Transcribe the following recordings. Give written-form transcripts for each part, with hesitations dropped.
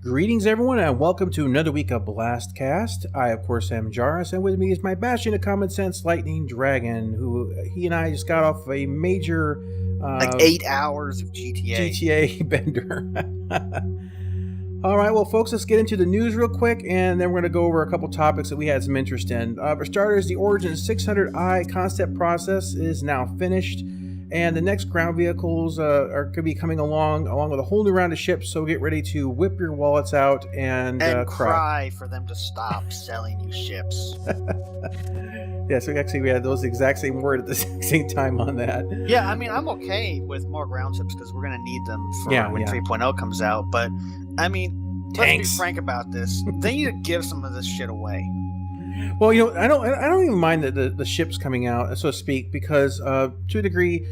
Greetings, everyone, and welcome to another week of BlastCast. I, of course, am Jarvis, and with me is my bastion of common sense, Lightning Dragon, who he and I just got off of a major... like 8 hours of GTA bender. All right, well, folks, let's get into the news real quick, and then we're going to go over a couple topics that we had some interest in. For starters, the Origin 600i concept process is now finished, and the next ground vehicles are going to be coming along with a whole new round of ships, so get ready to whip your wallets out and cry for them to stop selling you ships. Yeah, so actually we had those exact same word at the same time on that. Yeah, I mean, I'm okay with more ground ships because we're going to need them for when 3.0 comes out, but, I mean, let's be frank about this. They need to give some of this shit away. Well, you know, I don't even mind the ships coming out, so to speak, because to a degree,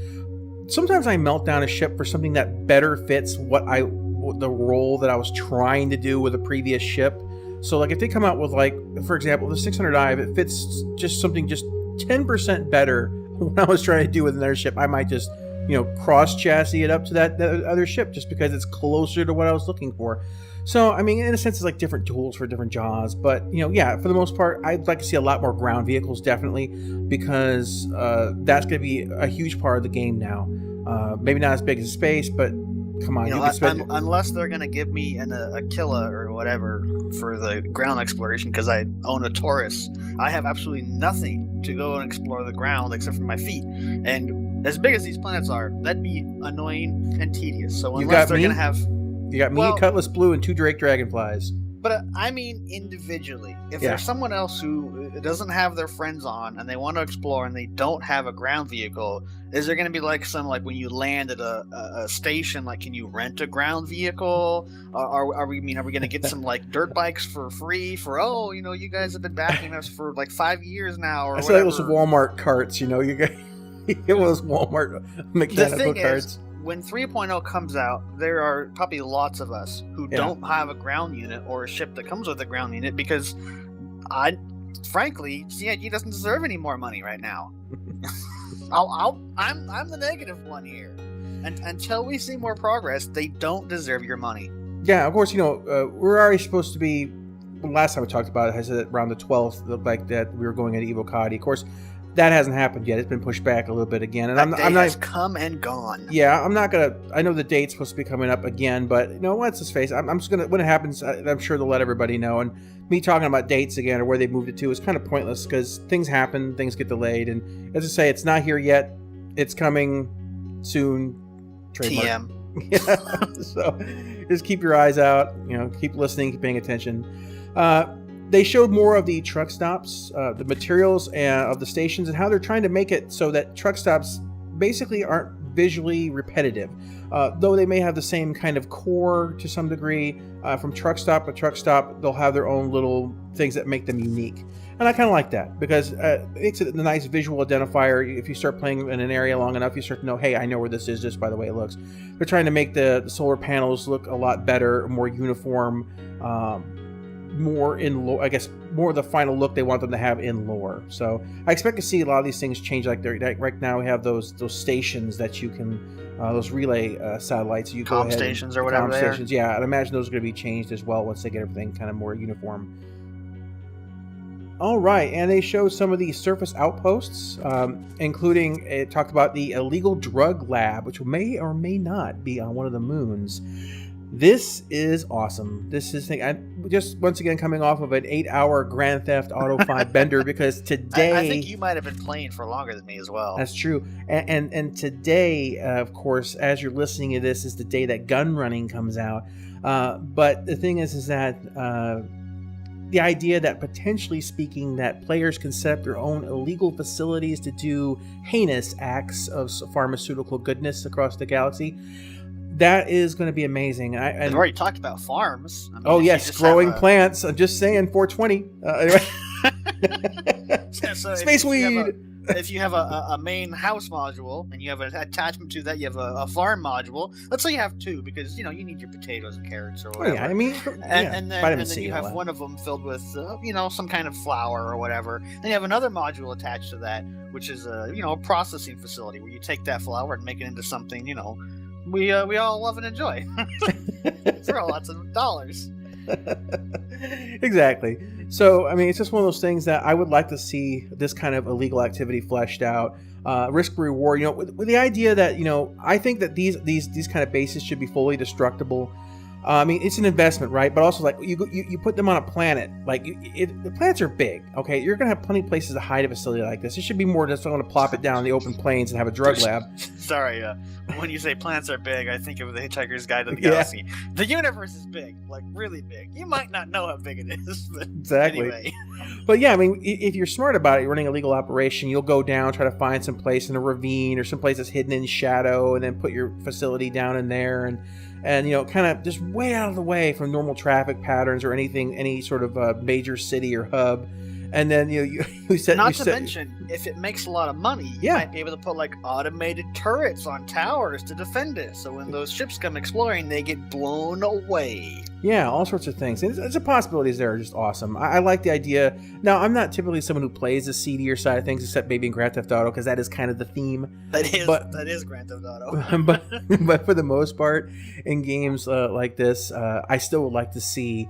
sometimes I melt down a ship for something that better fits the role that I was trying to do with a previous ship. So, like, if they come out with, like, for example, the 600i, if it fits just something just 10% better what I was trying to do with another ship, I might just, cross chassis it up to that other ship just because it's closer to what I was looking for. So, I mean, in a sense, it's like different tools for different jobs. But, for the most part, I'd like to see a lot more ground vehicles, definitely, because that's going to be a huge part of the game now. Maybe not as big as space, but come on. Unless they're going to give me a Killa or whatever for the ground exploration, because I own a Taurus, I have absolutely nothing to go and explore the ground except for my feet. And as big as these planets are, that'd be annoying and tedious. So unless they're going to have... You got me, Cutlass Blue, and 2 Drake Dragonflies. But I mean individually. If there's someone else who doesn't have their friends on and they want to explore and they don't have a ground vehicle, is there going to be like when you land at a station, like, can you rent a ground vehicle? Are we going to get some like dirt bikes for free for, you guys have been backing us for like 5 years now or whatever? I said it was Walmart carts, you get those Walmart mechanical carts. When 3.0 comes out, there are probably lots of us who don't have a ground unit or a ship that comes with a ground unit because, frankly, CIG doesn't deserve any more money right now. I'm the negative one here. And until we see more progress, they don't deserve your money. Yeah, of course, we're already supposed to be. Last time we talked about it, I said around the 12th, like that we were going into Evo Cadi. Of course, that hasn't happened yet. It's been pushed back a little bit again, and I'm not come and gone. Yeah, I'm not gonna. I know the date's supposed to be coming up again, but what's his face? I'm just gonna, when it happens, I'm sure they'll let everybody know. And me talking about dates again or where they moved it to is kind of pointless because things happen, things get delayed, and as I say, it's not here yet. It's coming soon. Trademark. TM. Yeah. So just keep your eyes out. Keep listening, keep paying attention. They showed more of the truck stops, the materials of the stations, and how they're trying to make it so that truck stops basically aren't visually repetitive. Though they may have the same kind of core to some degree, from truck stop to truck stop, they'll have their own little things that make them unique. And I kind of like that because it makes it a nice visual identifier. If you start playing in an area long enough, you start to know, hey, I know where this is just by the way it looks. They're trying to make the solar panels look a lot better, more uniform, more in lore, I guess, more of the final look they want them to have in lore. So I expect to see a lot of these things change. Like right now we have those stations that you can, those relay satellites. You go ahead stations or whatever they are. Yeah, I'd imagine those are going to be changed as well once they get everything kind of more uniform. All right, and they showed some of the surface outposts, including, it talked about the illegal drug lab, which may or may not be on one of the moons. This is awesome. I'm just once again coming off of an 8-hour Grand Theft Auto 5 bender because today... I think you might have been playing for longer than me as well. That's true. And today, of course, as you're listening to this, is the day that gun running comes out. But the thing is that the idea that potentially speaking that players can set up their own illegal facilities to do heinous acts of pharmaceutical goodness across the galaxy... That is going to be amazing. We've already talked about farms. I mean, yes, growing plants. I'm just saying, 420. Anyway. So Space weed. If you have a main house module and you have an attachment to that, you have a farm module. Let's say you have 2 because you need your potatoes and carrots or whatever. Oh, yeah, I mean, and then you have one of them filled with some kind of flour or whatever. Then you have another module attached to that, which is a processing facility where you take that flour and make it into something we all love and enjoy for lots of dollars. Exactly. So, I mean, it's just one of those things that I would like to see this kind of illegal activity fleshed out. Risk reward, with the idea that, I think that these kind of bases should be fully destructible. I mean, it's an investment, right? But also, like, you put them on a planet. Like, the planets are big, okay? You're going to have plenty of places to hide a facility like this. It should be more just want to plop it down in the open plains and have a drug lab. Sorry, when you say planets are big, I think of the Hitchhiker's Guide to the Galaxy. The universe is big, like really big. You might not know how big it is, but exactly. Anyway. But yeah, I mean, if you're smart about it, you're running a legal operation, you'll go down, try to find some place in a ravine or some place that's hidden in shadow, and then put your facility down in there, and kind of just way out of the way from normal traffic patterns or any sort of major city or hub. And then you mention, if it makes a lot of money, you might be able to put like automated turrets on towers to defend it. So when those ships come exploring, they get blown away. Yeah, all sorts of things. And the possibilities there are just awesome. I like the idea. Now, I'm not typically someone who plays the seedier side of things, except maybe in Grand Theft Auto, because that is kind of the theme. That is Grand Theft Auto. but for the most part, in games like this, I still would like to see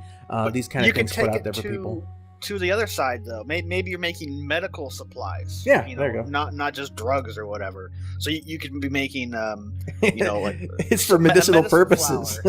these kind of things put out there for people. To the other side, though, maybe you're making medical supplies. Yeah, there you go. Not just drugs or whatever. So you could be making, like it's for medicinal purposes,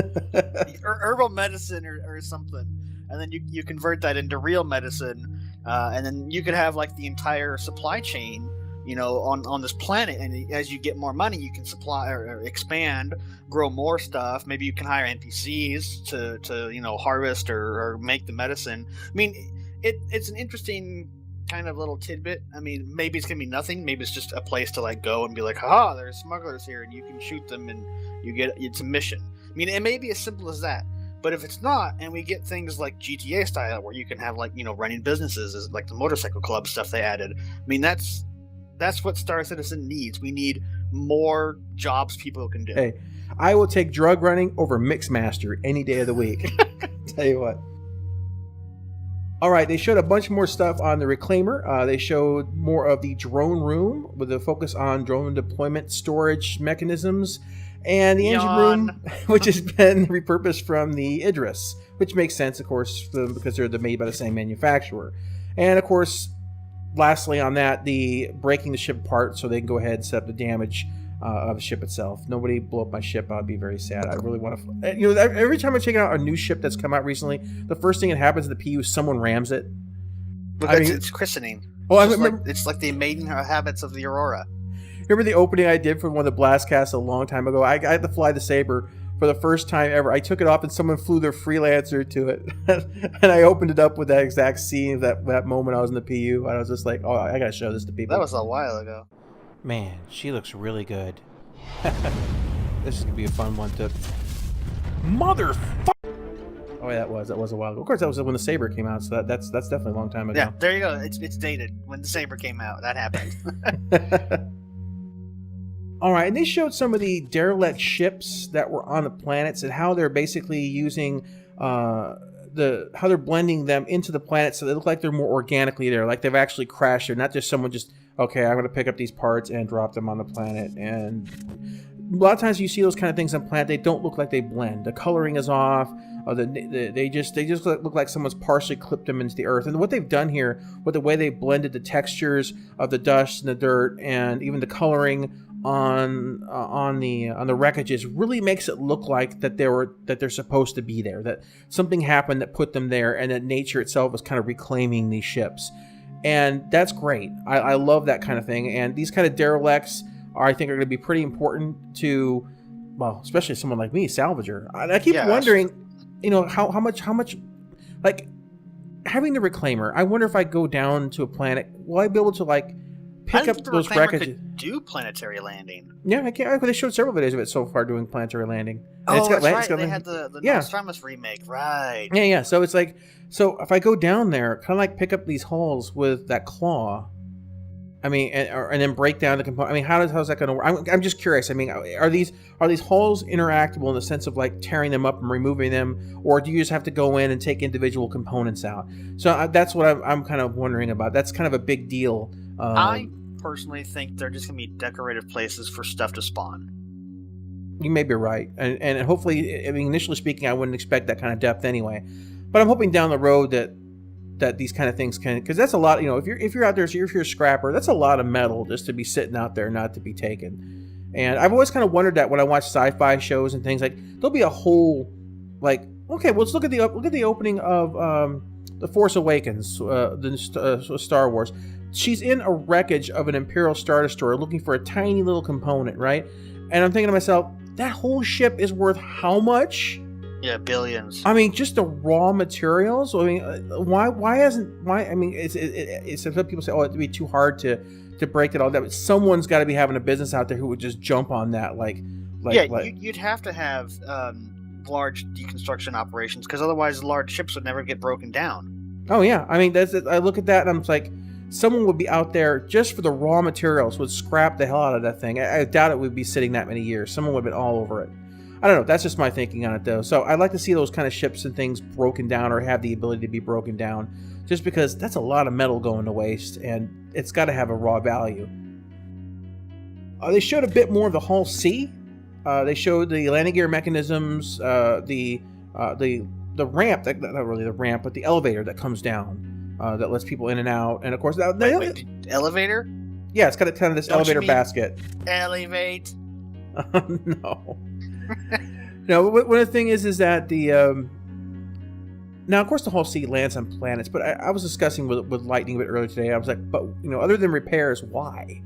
herbal medicine or something, and then you convert that into real medicine, and then you could have like the entire supply chain, on this planet. And as you get more money, you can supply or expand, grow more stuff. Maybe you can hire NPCs to harvest or make the medicine. I mean. It's an interesting kind of little tidbit. I mean, maybe it's gonna be nothing. Maybe it's just a place to like go and be like, haha, there's smugglers here, and you can shoot them, and it's a mission. I mean, it may be as simple as that. But if it's not, and we get things like GTA style, where you can have like running businesses, as like the motorcycle club stuff they added. I mean, that's what Star Citizen needs. We need more jobs people can do. Hey, I will take drug running over Mixmaster any day of the week. Tell you what. All right, they showed a bunch more stuff on the Reclaimer. They showed more of the drone room with a focus on drone deployment storage mechanisms, and the engine room, which has been repurposed from the Idris, which makes sense, of course, because they're made by the same manufacturer. And, of course, lastly on that, the breaking the ship apart so they can go ahead and set up the damage of the ship itself. Nobody blow up my ship. I'd be very sad. I really want to. Every time I'm checking out a new ship that's come out recently, the first thing that happens in the PU is someone rams it. Because it's christening. It's like the maiden habits of the Aurora. Remember the opening I did for one of the BlastCasts a long time ago? I had to fly the Saber for the first time ever. I took it off and someone flew their freelancer to it, and I opened it up with that exact scene of that moment I was in the PU. And I was just like, oh, I gotta show this to people. That was a while ago. Man, she looks really good. This is gonna be a fun one to. Motherfucker! Oh, yeah, that was a while ago. Of course, that was when the Saber came out, so that's definitely a long time ago. Yeah, there you go. It's dated. When the Saber came out, that happened. All right, and they showed some of the derelict ships that were on the planets and how they're basically using how they're blending them into the planet so they look like they're more organically there, like they've actually crashed there, not just someone just, okay, I'm going to pick up these parts and drop them on the planet. And a lot of times you see those kind of things on planet, they don't look like they blend. The coloring is off. They just look like someone's partially clipped them into the earth. And what they've done here with the way they blended the textures of the dust and the dirt and even the coloring on the wreckages really makes it look like that they're supposed to be there, that something happened that put them there, and that nature itself is kind of reclaiming these ships. And that's great. I love that kind of thing. And these kind of derelicts I think are going to be pretty important to, well, especially someone like me, Salvager. I keep wondering, how much, like, having the Reclaimer, I wonder if I go down to a planet, will I be able to, like, pick up those wreckages? Could do planetary landing. Yeah, I can't. They showed several videos of it so far doing planetary landing. And that's right. They had the Nostradamus remake, right? Yeah. So it's like, if I go down there, kind of like pick up these hulls with that claw. I mean, and then break down the component. I mean, how's that going to work? I'm just curious. I mean, are these hulls interactable in the sense of like tearing them up and removing them, or do you just have to go in and take individual components out? So that's what I'm kind of wondering about. That's kind of a big deal. I personally think they're just going to be decorative places for stuff to spawn. You may be right, and hopefully, I mean, initially speaking, I wouldn't expect that kind of depth anyway. But I'm hoping down the road that these kind of things can, because that's a lot. If you're out there, if you're a scrapper, that's a lot of metal just to be sitting out there, not to be taken. And I've always kind of wondered that when I watch sci-fi shows and things, like there'll be a whole, like, okay, well, let's look at the opening of The Force Awakens, Star Wars. She's in a wreckage of an Imperial Star Destroyer looking for a tiny little component, right? And I'm thinking to myself, that whole ship is worth how much? Yeah, billions. I mean, just the raw materials. I mean, why? I mean, it's some people say, oh, it'd be too hard to break it all down. But someone's got to be having a business out there who would just jump on that, you'd have to have large deconstruction operations, because otherwise large ships would never get broken down. Oh yeah, I mean, I look at that and I'm like, someone would be out there just for the raw materials, would scrap the hell out of that thing. I doubt it would be sitting that many years. Someone would have been all over it. I don't know. That's just my thinking on it, though. So I'd like to see those kind of ships and things broken down, or have the ability to be broken down, just because that's a lot of metal going to waste, and it's got to have a raw value. They showed a bit more of the Hull C. They showed the landing gear mechanisms, the ramp, not really the ramp, but the elevator that comes down, that lets people in and out, and of course the elevator. Yeah, it's got kind of this elevator basket. Elevate. No. No, one of the thing is that the now, of course, the Hull C lands on planets, but I was discussing with Lightning a bit earlier today. I was like, but other than repairs, why?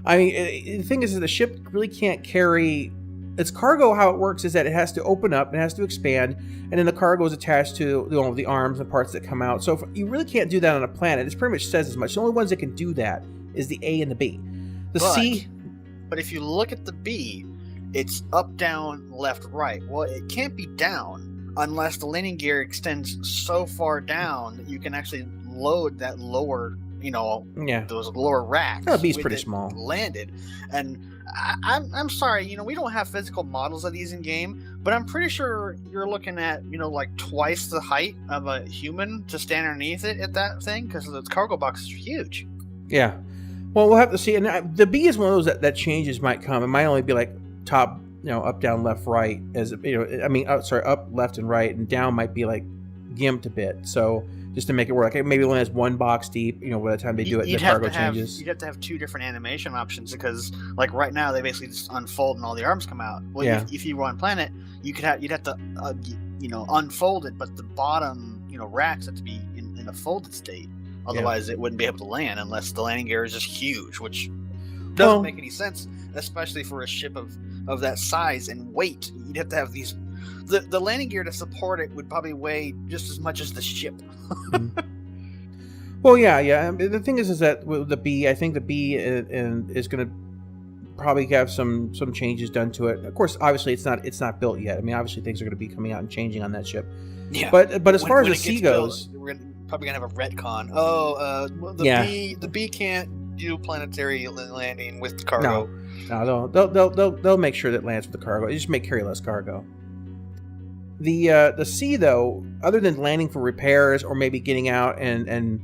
I mean, the thing is that the ship really can't carry its cargo. How it works is that it has to open up, it has to expand, and then the cargo is attached to the arms and parts that come out. So you really can't do that on a planet. It pretty much says as much. The only ones that can do that is the A and the B. But if you look at the B, it's up, down, left, right. Well, it can't be down unless the landing gear extends so far down that you can actually load that lower, those lower racks. That B's pretty small. Landed, and I'm sorry, we don't have physical models of these in game, but I'm pretty sure you're looking at like twice the height of a human to stand underneath it at that thing, because the cargo boxes are huge. Yeah. Well, we'll have to see. And the B is one of those that changes might come. It might only be like top, up, down, left, right, up, left, and right, and down might be like gimped a bit. So just to make it work, maybe it only has one box deep. By the time they do it, the cargo changes. You'd have to have two different animation options, because like right now they basically just unfold and all the arms come out. Well, yeah. If you were on planet, you'd have to unfold it, but the bottom racks have to be in a folded state. Otherwise, it wouldn't be able to land unless the landing gear is just huge, which doesn't make any sense, especially for a ship of that size and weight. You'd have to have these. The landing gear to support it would probably weigh just as much as the ship. Well, yeah. The thing is that with the B, I think the B is going to probably have some changes done to it. Of course, obviously, it's not built yet. I mean, obviously, things are going to be coming out and changing on that ship. Yeah. But as far as the C goes, we're probably gonna have a retcon. The B can't do planetary landing with cargo. No, they'll make sure that it lands with the cargo. They just may carry less cargo. The C, though, other than landing for repairs or maybe getting out and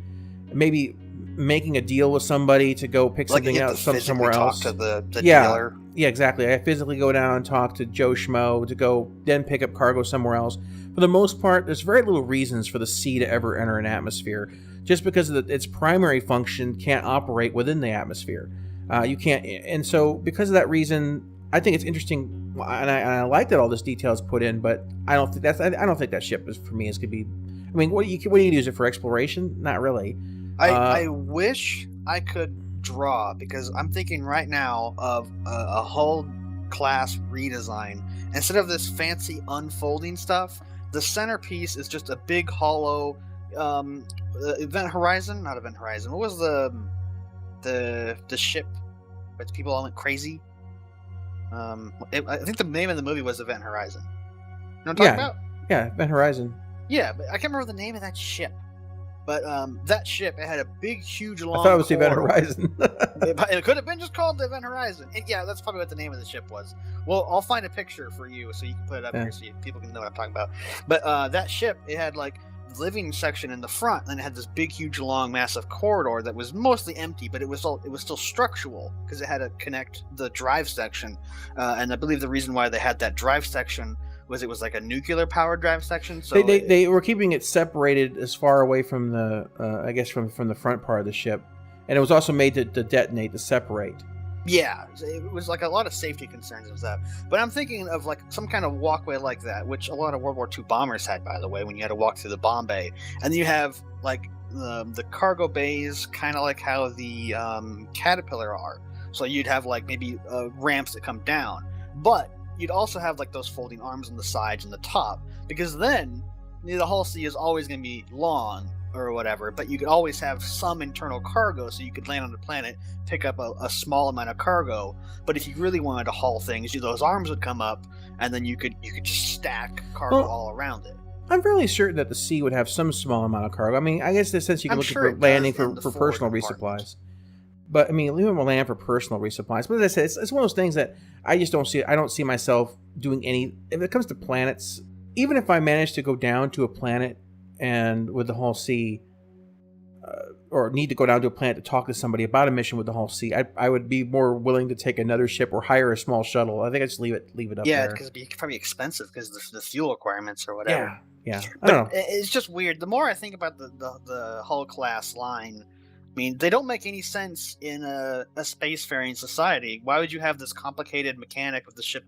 maybe making a deal with somebody to go pick something out somewhere else. Talk to the dealer. Yeah, exactly. I physically go down and talk to Joe Schmo to go then pick up cargo somewhere else. For the most part, there's very little reasons for the C to ever enter an atmosphere, just because its primary function can't operate within the atmosphere. You can't, and so because of that reason, I think it's interesting, and I like that all this detail is put in. But I don't think that ship is for me. Is going to be. I mean, what do you use it for? Exploration? Not really. I wish I could draw, because I'm thinking right now of a Hull class redesign. Instead of this fancy unfolding stuff, the centerpiece is just a big hollow Event Horizon. Not Event Horizon. What was the ship where people all went crazy? I think the name of the movie was Event Horizon. You know what I'm talking about? Yeah, Event Horizon. Yeah, but I can't remember the name of that ship. But that ship, it had a big, huge, long. I thought it was the Event Horizon. It could have been just called the Event Horizon. Yeah, that's probably what the name of the ship was. Well, I'll find a picture for you so you can put it up here so people can know what I'm talking about. But that ship, it had like living section in the front, and it had this big, huge, long, massive corridor that was mostly empty, but it was still structural because it had to connect the drive section. And I believe the reason why they had that drive section was like a nuclear power drive section. So they were keeping it separated as far away from the I guess from the front part of the ship, and it was also made to detonate, to separate. Yeah, it was like a lot of safety concerns and stuff. But I'm thinking of like some kind of walkway like that, which a lot of World War II bombers had, by the way, when you had to walk through the bomb bay. And then you have like the cargo bays, kind of like how the Caterpillar are. So you'd have like maybe ramps that come down. But you'd also have like those folding arms on the sides and the top. Because then the hull C is always going to be long or whatever, but you could always have some internal cargo, so you could land on the planet, pick up a small amount of cargo. But if you really wanted to haul things, those arms would come up, and then you could just stack cargo all around it. I'm fairly certain that the sea would have some small amount of cargo. I mean, I guess in a sense you can look for landing for personal resupplies. But I mean, leave them land for personal resupplies. But as I said, it's one of those things that I just don't see. I don't see myself doing any. If it comes to planets, even if I manage to go down to a planet and with the Hull C, or need to go down to a planet to talk to somebody about a mission with the Hull C, I would be more willing to take another ship or hire a small shuttle. I think I just leave it up there. Yeah, because it'd be probably expensive because the fuel requirements or whatever. Yeah. I don't know. It's just weird. The more I think about the Hull class line, I mean, they don't make any sense in a spacefaring society. Why would you have this complicated mechanic of the ship,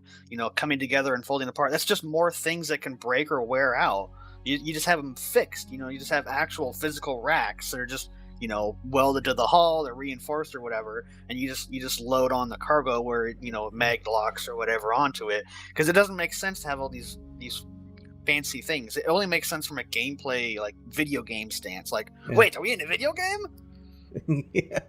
coming together and folding apart? That's just more things that can break or wear out. You just have them fixed, you just have actual physical racks that are just, welded to the hull, they're reinforced or whatever, and you just load on the cargo where, mag locks or whatever onto it, because it doesn't make sense to have all these fancy things. It only makes sense from a gameplay, like video game stance. Like, wait, are we in a video game? Yeah.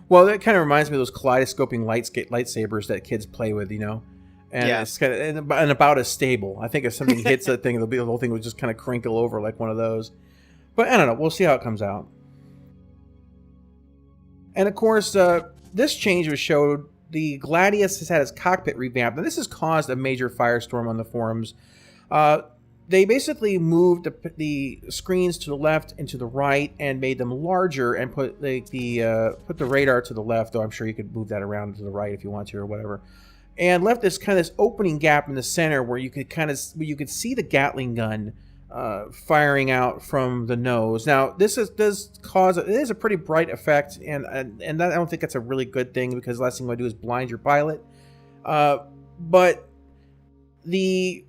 Well, that kind of reminds me of those kaleidoscoping lightsabers that kids play with, And it's kind of and about as stable. I think if something hits that thing, the whole thing would just kind of crinkle over like one of those. But I don't know. We'll see how it comes out. And of course, this change was showed. The Gladius has had its cockpit revamped, and this has caused a major firestorm on the forums. They basically moved the screens to the left and to the right, and made them larger, and put the radar to the left. Though I'm sure you could move that around to the right if you want to, or whatever. And left this opening gap in the center where you could see the Gatling gun firing out from the nose. Now this does cause it is a pretty bright effect, and that, I don't think that's a really good thing, because the last thing you want to do is blind your pilot. But the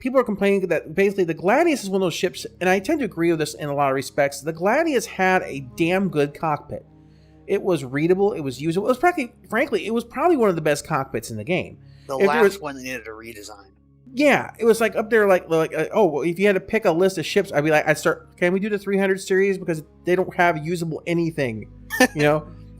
people are complaining that basically the Gladius is one of those ships, and I tend to agree with this in a lot of respects. The Gladius had a damn good cockpit. It was readable. It was usable. It was frankly, it was probably one of the best cockpits in the game. The last one needed a redesign. Yeah, it was like up there, like if you had to pick a list of ships, I'd be like, can we do the 300 series, because they don't have usable anything,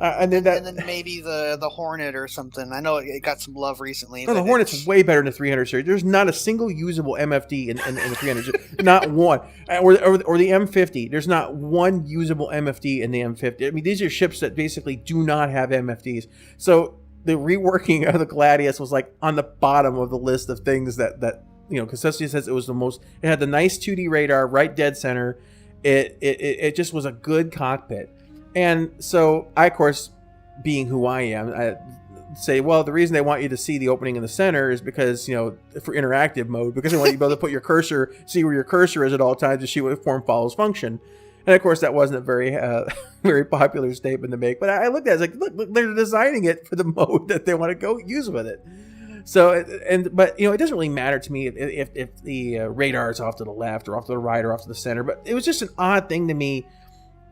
and then maybe the Hornet or something. I know it got some love recently. No, the Hornet's way better than the 300 series. There's not a single usable MFD in the 300, not one. Or the M50. There's not one usable MFD in the M50. I mean, these are ships that basically do not have MFDs. So the reworking of the Gladius was like on the bottom of the list of things that because Cecilia says it was the most. It had the nice 2D radar right dead center. It just was a good cockpit. And so I, of course, being who I am, I say, well, the reason they want you to see the opening in the center is because, for interactive mode, because they want you to be able to put your cursor, see where your cursor is at all times to see what form follows function. And of course, that wasn't a very, very popular statement to make. But I looked at it, look, they're designing it for the mode that they want to go use with it. So, but it doesn't really matter to me if the radar is off to the left or off to the right or off to the center. But it was just an odd thing to me.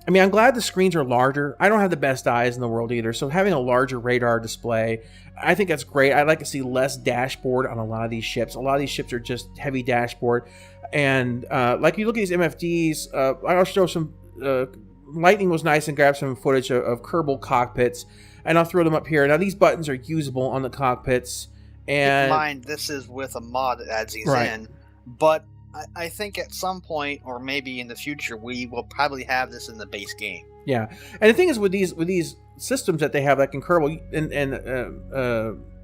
I mean, I'm glad the screens are larger. I don't have the best eyes in the world either, so having a larger radar display, I think that's great. I'd like to see less dashboard on a lot of these ships. A lot of these ships are just heavy dashboard. And like you look at these MFDs, I'll show some... Lightning was nice and grabbed some footage of Kerbal cockpits, and I'll throw them up here. Now, these buttons are usable on the cockpits. And keep in mind, this is with a mod that adds these in, but I think at some point, or maybe in the future, we will probably have this in the base game. Yeah, and the thing is with these systems that they have, like in Kerbal, and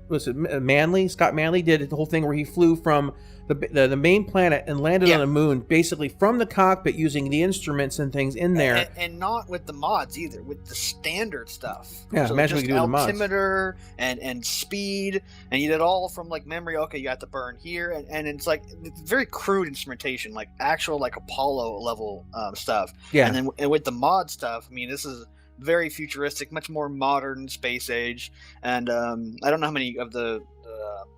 was it Manley? Scott Manley did the whole thing where he flew from the main planet and landed on the moon, basically from the cockpit using the instruments and things in there. And not with the mods either, with the standard stuff. Yeah, so imagine we could do the mods. Altimeter and speed, and you did all from like memory. Okay, you have to burn here, and it's like it's very crude instrumentation, like actual like Apollo level stuff. Yeah. And then with the mod stuff, I mean, this is very futuristic, much more modern space age. And I don't know how many of the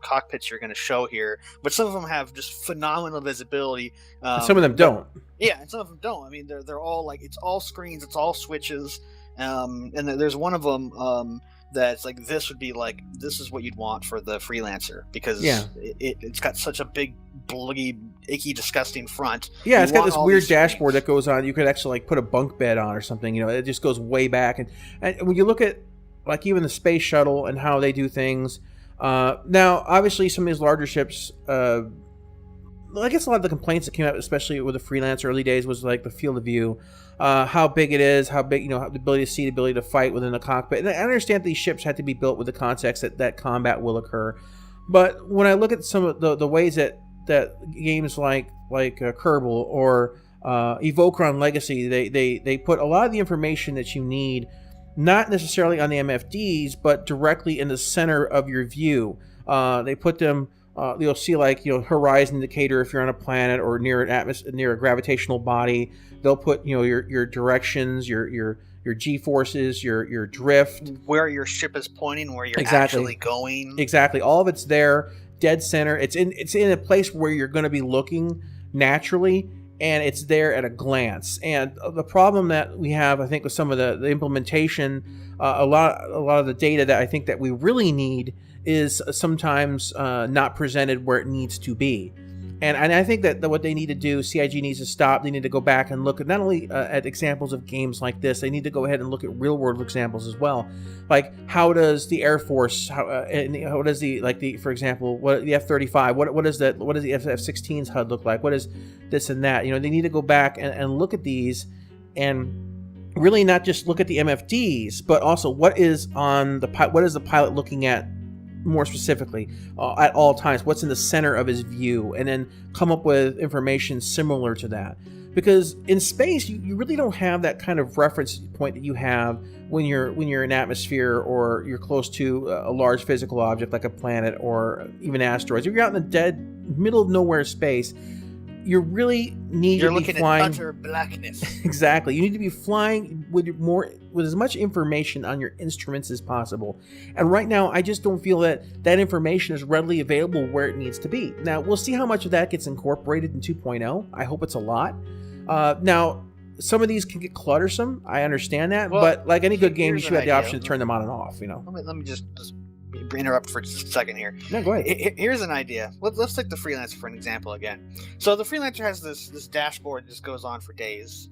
cockpits you're going to show here, but some of them have just phenomenal visibility. Some of them don't. Yeah, and some of them don't. I mean, they're all like, it's all screens, it's all switches, and there's one of them that's like, this would be like, this is what you'd want for the freelancer, because it's got such a big, bloody, icky, disgusting front. Yeah, it's got this weird dashboard that goes on. You could actually like put a bunk bed on or something. You know, it just goes way back. And when you look at like even the space shuttle and how they do things. Now, obviously, some of these larger ships, I guess a lot of the complaints that came out, especially with the freelance early days, was like the field of view, how big it is, how big, the ability to see, the ability to fight within the cockpit. And I understand these ships had to be built with the context that combat will occur. But when I look at some of the ways that games like Kerbal or Evokron Legacy, they put a lot of the information that you need, not necessarily on the MFDs, but directly in the center of your view. They put them, you'll see like, horizon indicator if you're on a planet or near an atmosphere, near a gravitational body. They'll put, your directions, your G-forces, your drift. Where your ship is pointing, where you're actually going. Exactly. All of it's there, dead center. It's in a place where you're going to be looking naturally, and it's there at a glance. And the problem that we have, I think, with some of the implementation, a lot of the data that I think that we really need is sometimes not presented where it needs to be. And I think that what they need to do, CIG needs to stop. They need to go back and look at not only at examples of games like this, they need to go ahead and look at real world examples as well. Like, how does the Air Force, how does for example, what the F-35, what does the F-16's HUD look like? What is this and that? They need to go back and look at these and really not just look at the MFDs, but also what is the pilot looking at more specifically at all times, what's in the center of his view, and then come up with information similar to that. Because in space, you really don't have that kind of reference point that you have when you're in atmosphere or you're close to a large physical object like a planet or even asteroids. If you're out in the dead middle of nowhere space, you really need to be flying. At utter blackness. Exactly. You need to be flying with as much information on your instruments as possible. And right now, I just don't feel that information is readily available where it needs to be. Now, we'll see how much of that gets incorporated in 2.0. I hope it's a lot. Now, some of these can get cluttersome. I understand that. Well, but like any good game, you should have the option to turn them on and off. Let me just interrupt for just a second here. No, go ahead. Here's an idea. Let's take the freelancer for an example again. So the freelancer has this dashboard that just goes on for days.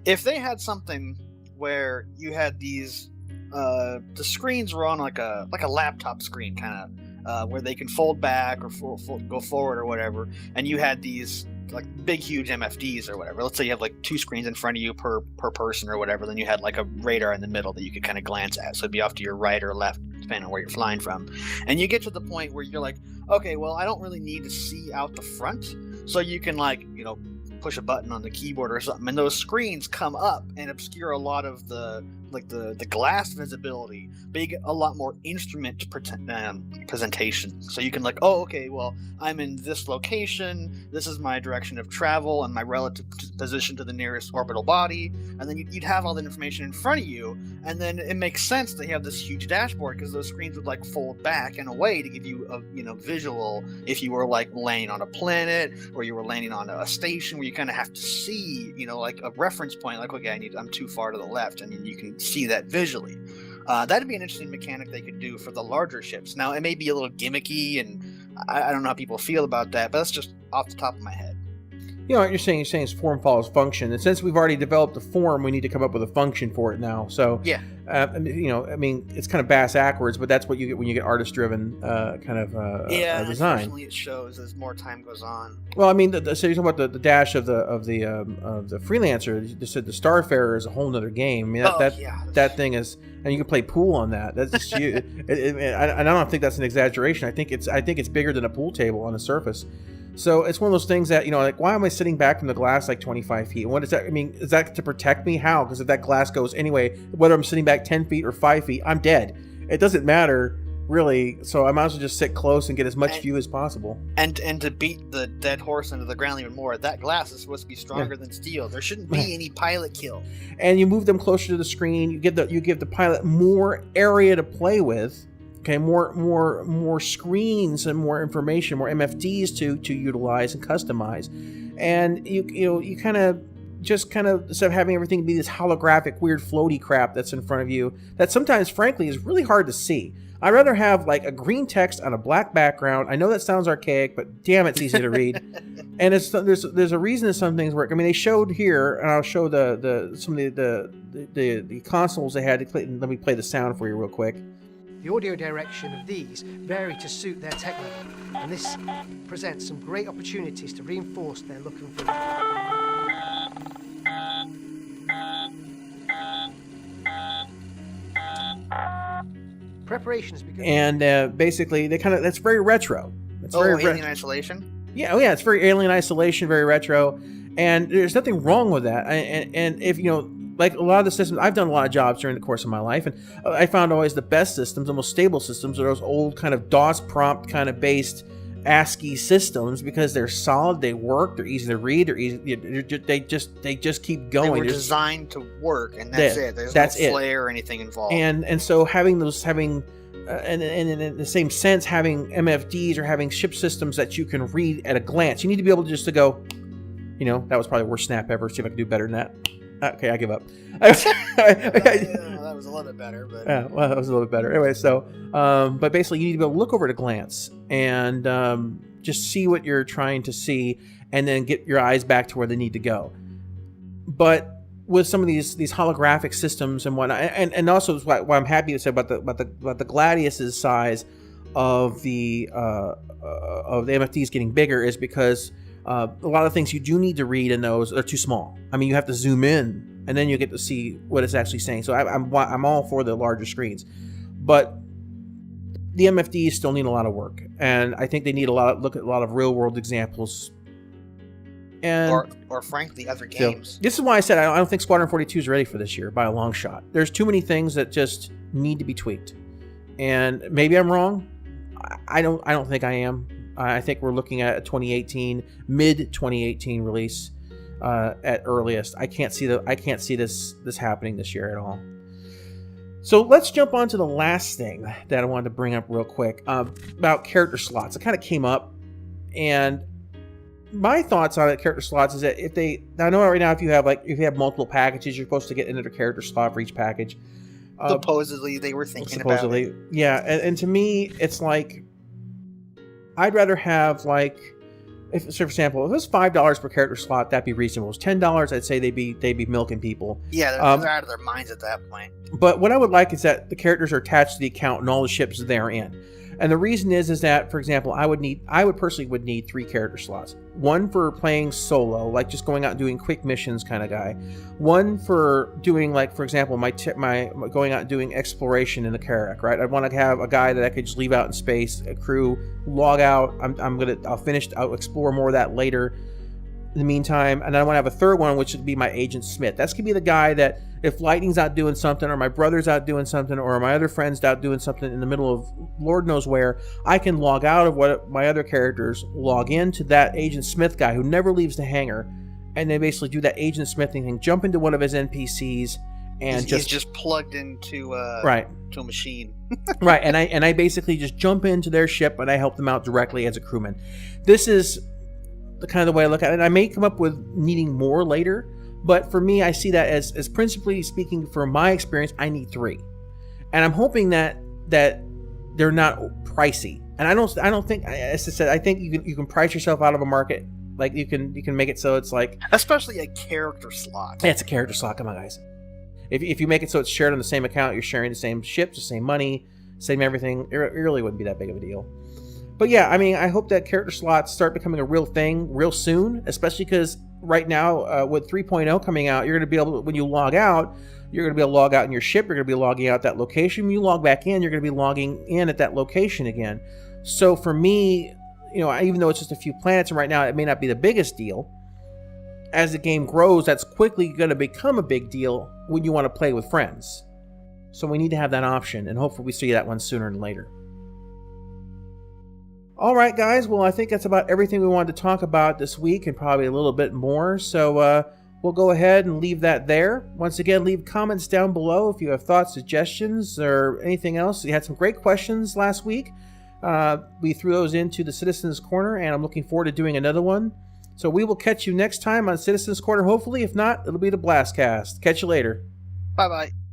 If they had something where you had these, the screens were on like a laptop screen, kind of where they can fold back or go forward or whatever, and you had these like big huge MFDs or whatever. Let's say you have like 2 screens in front of you per person or whatever. Then you had like a radar in the middle that you could kind of glance at. So it'd be off to your right or left, depending on where you're flying from. And you get to the point where you're like, okay, well, I don't really need to see out the front. So you can push a button on the keyboard or something, and those screens come up and obscure a lot of the glass visibility, but you get a lot more instrument presentation. So you can okay, well, I'm in this location, this is my direction of travel and my relative position to the nearest orbital body, and then you'd have all the information in front of you, and then it makes sense that you have this huge dashboard, because those screens would fold back in a way to give you a visual if you were landing on a planet or you were landing on a station where you kind of have to see a reference point, okay, I'm too far to the left, and you can see that visually. That'd be an interesting mechanic they could do for the larger ships. Now, it may be a little gimmicky, and I don't know how people feel about that, but that's just off the top of my head. What you're saying is form follows function, and since we've already developed a form, we need to come up with a function for it now. So yeah, It's kind of bass backwards, but that's what you get when you get artist-driven design. Unfortunately, it shows as more time goes on. Well, so you're talking about the dash of the freelancer. You said the Starfarer is a whole nother game. That thing is, and you can play pool on that. That's just huge. I don't think that's an exaggeration. I think it's bigger than a pool table on the surface. So it's one of those things that, why am I sitting back from the glass like 25 feet? What is that? Is that to protect me? How? Because if that glass goes anyway, whether I'm sitting back 10 feet or 5 feet, I'm dead. It doesn't matter, really. So I might as well just sit close and get as much view as possible. And to beat the dead horse into the ground even more, that glass is supposed to be stronger than steel. There shouldn't be any pilot kill. And you move them closer to the screen. You give the pilot more area to play with. Okay, more screens and more information, more MFDs to utilize and customize, and you kind of instead of having everything be this holographic, weird, floaty crap that's in front of you that sometimes, frankly, is really hard to see. I'd rather have like a green text on a black background. I know that sounds archaic, but damn, it's easy to read. And there's a reason that some things work. They showed here, and I'll show some of the consoles they had to play. Let me play the sound for you real quick. The audio direction of these vary to suit their tech level, and this presents some great opportunities to reinforce their look and feel. Preparation has begun. And basically, that's very retro. It's Alien Isolation? Yeah, it's very Alien Isolation, very retro, and there's nothing wrong with that. And if like a lot of the systems, I've done a lot of jobs during the course of my life, and I found always the best systems, the most stable systems, are those old kind of DOS prompt kind of based ASCII systems, because they're solid, they work, they're easy to read, they just keep going. They were designed to work, and that's it. There's no flair or anything involved. And so having and in the same sense, having MFDs or having ship systems that you can read at a glance, you need to be able to go, that was probably the worst snap ever. See if I can do better than that. Okay, I give up. That was a little bit better, but that was a little bit better. Anyway, so but basically, you need to be able to look over at a glance and just see what you're trying to see, and then get your eyes back to where they need to go. But with some of these holographic systems and whatnot, and also why I'm happy to say about the Gladius's size of the MFDs getting bigger is because a lot of things you do need to read in those are too small. You have to zoom in, and then you get to see what it's actually saying. So I'm all for the larger screens, but the MFDs still need a lot of work, and I think they need look at a lot of real world examples, and or frankly other games. This is why I said I don't think Squadron 42 is ready for this year by a long shot. There's too many things that just need to be tweaked, and maybe I'm wrong. I don't think I am. I think we're looking at a 2018, mid 2018 release at earliest. I can't see this happening this year at all. So let's jump on to the last thing that I wanted to bring up real quick about character slots. It kind of came up, and my thoughts on it, character slots, is that I know right now if you have multiple packages, you're supposed to get another character slot for each package. Supposedly they were thinking about it. Yeah, and to me, it's like, I'd rather have, like, for example, if it was $5 per character slot, that'd be reasonable. If it was $10, I'd say they'd be milking people. Yeah, they're out of their minds at that point. But what I would like is that the characters are attached to the account and all the ships they're in. And the reason is that, for example, I would personally need 3 character slots. One for playing solo, like just going out and doing quick missions kind of guy. One for doing, like, for example, my going out and doing exploration in the Carrack, right? I'd want to have a guy that I could just leave out in space, a crew, log out. I'll explore more of that later. In the meantime, and I want to have a third one, which would be my Agent Smith. That's going to be the guy that, if Lightning's out doing something, or my brother's out doing something, or my other friend's out doing something in the middle of Lord knows where, I can log out of what my other characters, log into that Agent Smith guy who never leaves the hangar, and they basically do that Agent Smithing thing, jump into one of his NPCs, and he's just plugged into to a machine. Right, and I basically just jump into their ship, and I help them out directly as a crewman. This is the kind of the way I look at it. And I may come up with needing more later, but for me, I see that as principally speaking, from my experience, I need 3, and I'm hoping that they're not pricey. And I don't think, as I said, I think you can price yourself out of a market. Like you can make it so it's like, especially a character slot. Yeah, it's a character slot. Come on, guys. If you make it so it's shared on the same account, you're sharing the same ships, the same money, same everything, it really wouldn't be that big of a deal. But yeah, I mean, I hope that character slots start becoming a real thing real soon, especially because right now, with 3.0 coming out, you're going to be able to, when you log out, you're going to be able to log out in your ship, you're going to be logging out that location. When you log back in, you're going to be logging in at that location again. So for me, even though it's just a few planets, and right now it may not be the biggest deal, as the game grows, that's quickly going to become a big deal when you want to play with friends. So we need to have that option, and hopefully we see that one sooner than later. All right, guys. Well, I think that's about everything we wanted to talk about this week, and probably a little bit more. So we'll go ahead and leave that there. Once again, leave comments down below if you have thoughts, suggestions, or anything else. You had some great questions last week. We threw those into the Citizens Corner, and I'm looking forward to doing another one. So we will catch you next time on Citizens Corner, hopefully. If not, it'll be the BlastCast. Catch you later. Bye-bye.